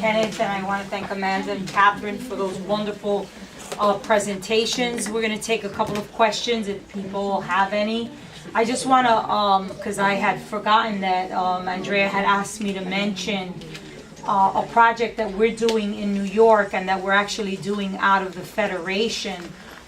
Kenneth, and I want to thank Amanda and Catherine for those wonderful presentations. We're going to take a couple of questions if people have any. I just want to, because I had forgotten that Andrea had asked me to mention a project that we're doing in New York and that we're actually doing out of the Federation.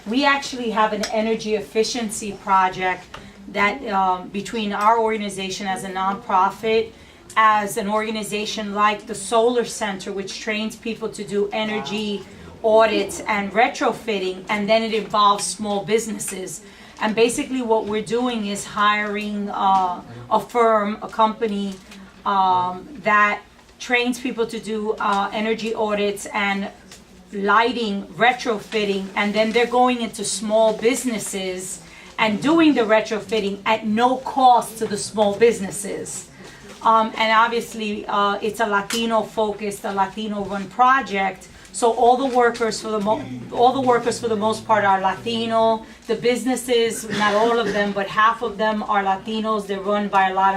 We actually have an energy efficiency project that between our organization as a nonprofit, as an organization like the Solar Center, which trains people to do energy audits and retrofitting, and then it involves small businesses. And basically what we're doing is hiring a firm, a company that trains people to do energy audits and lighting, retrofitting, and then they're going into small businesses and doing the retrofitting at no cost to the small businesses. And obviously it's a Latino-focused, a Latino-run project. So all the workers for the most part are Latino. The businesses, not all of them, but half of them are Latinos. They're run by a lot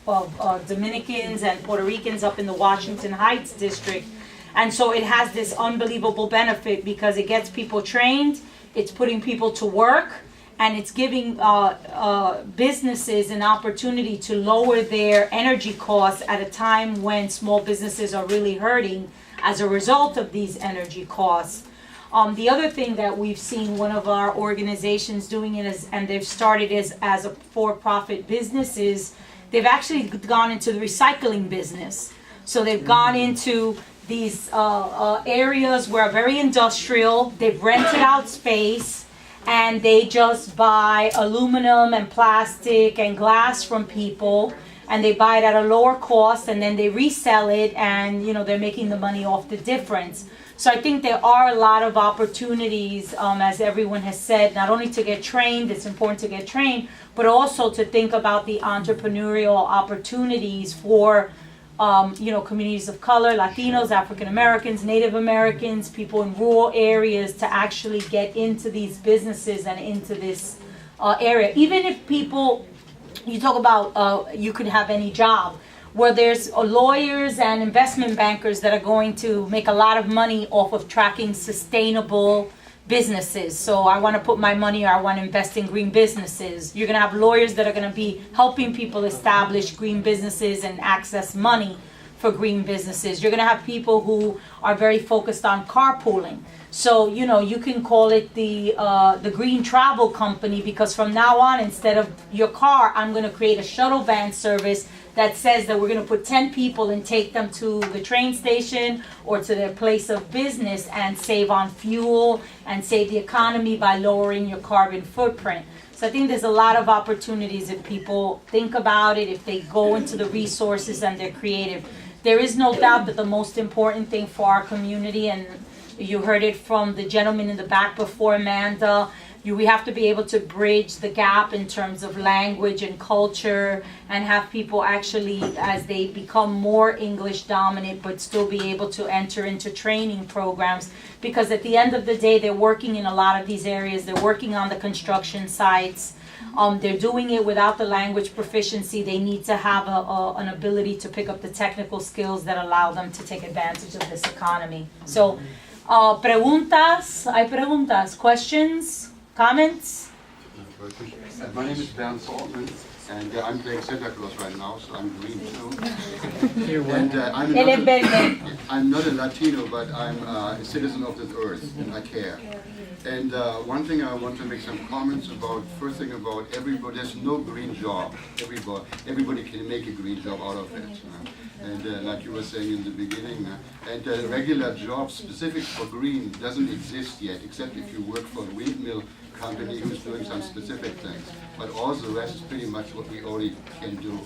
of Dominicans and Puerto Ricans up in the Washington Heights district. And so it has this unbelievable benefit because it gets people trained, it's putting people to work, and it's giving businesses an opportunity to lower their energy costs at a time when small businesses are really hurting as a result of these energy costs. The other thing that we've seen one of our organizations doing it is, and they've started as a for-profit business, is they've actually gone into the recycling business. So they've gone into these areas where are very industrial, they've rented out space, and they just buy aluminum and plastic and glass from people, and they buy it at a lower cost, and then they resell it, and they're making the money off the difference. So I think there are a lot of opportunities, as everyone has said, not only to get trained, it's important to get trained, but also to think about the entrepreneurial opportunities for communities of color, Latinos, African Americans, Native Americans, people in rural areas to actually get into these businesses and into this area. Even if people, you talk about you could have any job, where there's lawyers and investment bankers that are going to make a lot of money off of tracking sustainable businesses. So I want to put my money, or I want to invest in green businesses. You're going to have lawyers that are going to be helping people establish green businesses and access money for green businesses. You're going to have people who are very focused on carpooling. So you can call it the green travel company, because from now on, instead of your car, I'm going to create a shuttle van service that says that we're going to put 10 people and take them to the train station or to their place of business and save on fuel and save the economy by lowering your carbon footprint. So I think there's a lot of opportunities if people think about it, if they go into the resources and they're creative. There is no doubt that the most important thing for our community, and you heard it from the gentleman in the back before, Amanda, we have to be able to bridge the gap in terms of language and culture, and have people actually, as they become more English dominant, but still be able to enter into training programs, because at the end of the day, they're working in a lot of these areas. They're working on the construction sites. They're doing it without the language proficiency. They need to have an ability to pick up the technical skills that allow them to take advantage of this economy. So, preguntas? ¿Hay preguntas? Questions? Comments? My name is Bernd Saltman, and I'm playing Santa Claus right now, so I'm green too. And I'm not a Latino, but I'm a citizen of this earth, and I care. And one thing I want to make some comments about, first thing about everybody, there's no green job. Everybody can make a green job out of it. And like you were saying in the beginning, and a regular job specific for green doesn't exist yet, except if you work for a windmill company who's doing some specific things. But all the rest is pretty much what we already can do.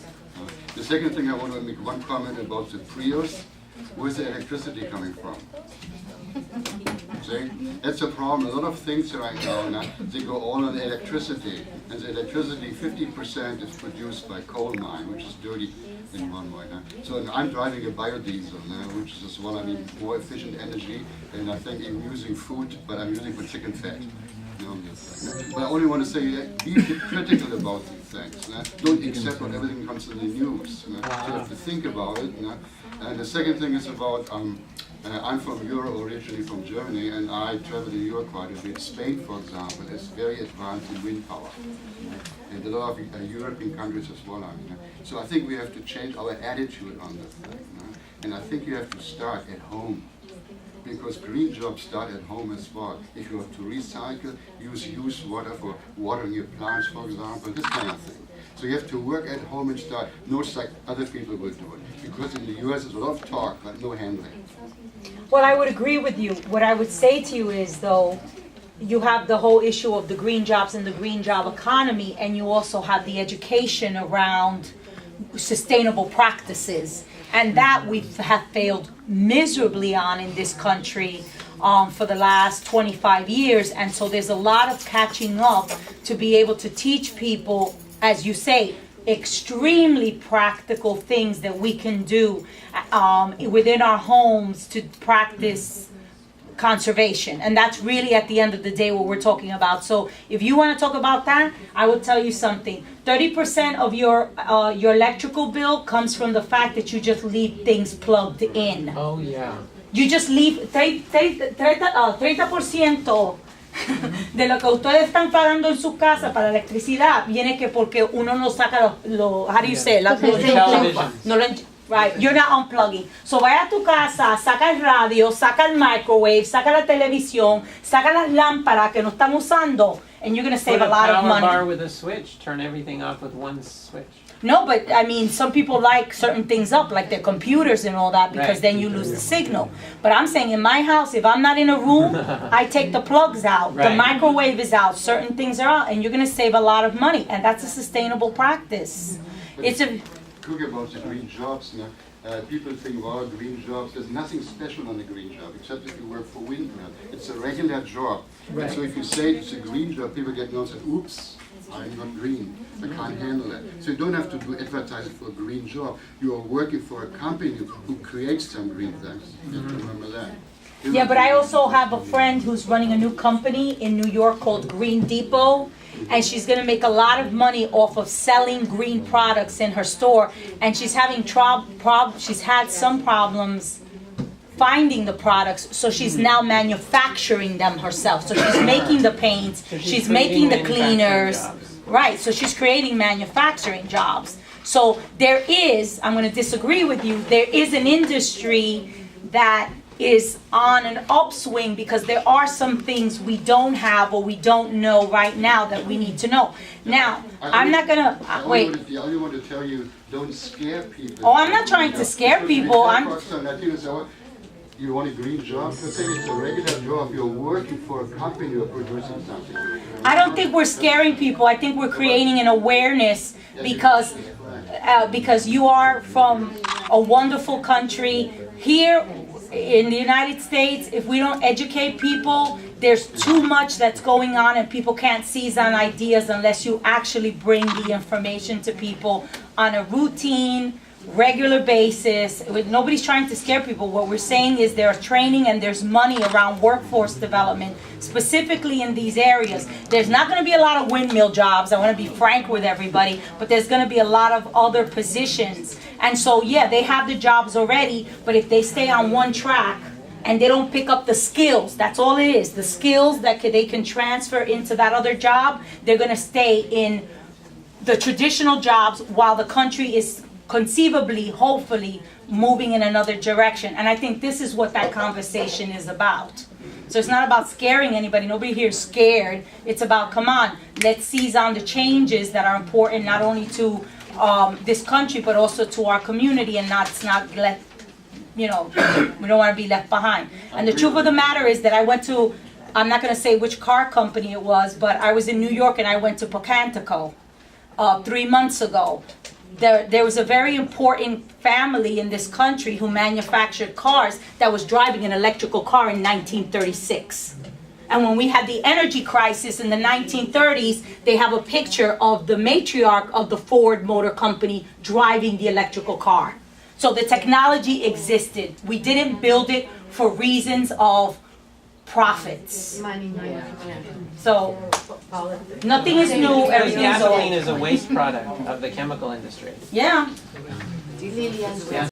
The second thing, I want to make one comment about the Prius. Where's the electricity coming from? See? That's a problem. A lot of things right now, they go all on electricity. And the electricity, 50% is produced by coal mine, which is dirty in one way. So I'm driving a biodiesel, which is as well, more efficient energy. And I think I'm using food, but I'm using for chicken fat. But I only want to say, be critical about these things. Don't accept what everything comes in the news. So you have to think about it. And the second thing is about, I'm from Europe, originally from Germany, and I travel to Europe quite a bit. Spain, for example, is very advanced in wind power. And a lot of European countries as well. So I think we have to change our attitude on this thing. And I think you have to start at home. Because green jobs start at home as well. If you have to recycle, use used water for watering your plants, for example, this kind of thing. So you have to work at home and start, not like other people will do it. Because in the US there's a lot of talk, but no handling. Well, I would agree with you. What I would say to you is, though, you have the whole issue of the green jobs and the green job economy, and you also have the education around sustainable practices. And that we have failed miserably on in this country for the last 25 years. And so there's a lot of catching up to be able to teach people, as you say, extremely practical things that we can do within our homes to practice conservation. And that's really at the end of the day what we're talking about. So if you want to talk about that, I will tell you something. 30% of your electrical bill comes from the fact that you just leave things plugged in. Oh yeah. You just leave 30% de lo que ustedes están pagando en su casa para electricidad viene que porque uno no saca los how do you say? Right, you're not unplugging. So vaya a tu casa, saca el radio, saca el microwave, saca la televisión, saca las lámparas que no están usando, and you're going to save a lot of money. Put a power bar with a switch, turn everything off with one switch. No, but I mean, some people like certain things up, like their computers and all that, because then you lose the signal. But I'm saying in my house, if I'm not in a room, I take the plugs out, the microwave is out, certain things are out, and you're going to save a lot of money, and that's a sustainable practice. It's a Talk about the green jobs. People think, well, green jobs, there's nothing special on a green job, except if you work for windmill. It's a regular job. And so if you say it's a green job, people get nervous and oops, I'm not green, I can't handle it. So you don't have to do advertising for a green job. You are working for a company who creates some green things. You have to remember that. Yeah, but I also have a friend who's running a new company in New York called Green Depot, and she's going to make a lot of money off of selling green products in her store, and she's having she's had some problems finding the products, so she's now manufacturing them herself. So she's making the paints, she's making the cleaners, right, so she's creating manufacturing jobs. So there is, I'm going to disagree with you, there is an industry that is on an upswing because there are some things we don't have or we don't know right now that we need to know. Now, I'm not gonna, wait. I only want to tell you, don't scare people. Oh, I'm not trying to scare people. You want a green job? You think it's a regular job. You're working for a company or producing something. I don't think we're scaring people. I think we're creating an awareness because you are from a wonderful country. Here in the United States, if we don't educate people, there's too much that's going on and people can't seize on ideas unless you actually bring the information to people on a routine, regular basis. Nobody's trying to scare people. What we're saying is there's training and there's money around workforce development, specifically in these areas. There's not going to be a lot of windmill jobs, I want to be frank with everybody, but there's going to be a lot of other positions. And so, yeah, they have the jobs already, but if they stay on one track and they don't pick up the skills, that's all it is, the skills that they can transfer into that other job, they're going to stay in the traditional jobs while the country is conceivably, hopefully, moving in another direction. And I think this is what that conversation is about. So it's not about scaring anybody. Nobody here is scared. It's about, come on, let's seize on the changes that are important not only to this country, but also to our community, and not let, we don't want to be left behind. And the truth of the matter is that I went to, I'm not going to say which car company it was, but I was in New York and I went to Pocantico 3 months ago. There was a very important family in this country who manufactured cars that was driving an electrical car in 1936. And when we had the energy crisis in the 1930s, they have a picture of the matriarch of the Ford Motor Company driving the electrical car. So the technology existed. We didn't build it for reasons of profits. Money. So, nothing is new, Because everything's gasoline old. is a waste product of the chemical industry. Yeah, Lillian. Yeah.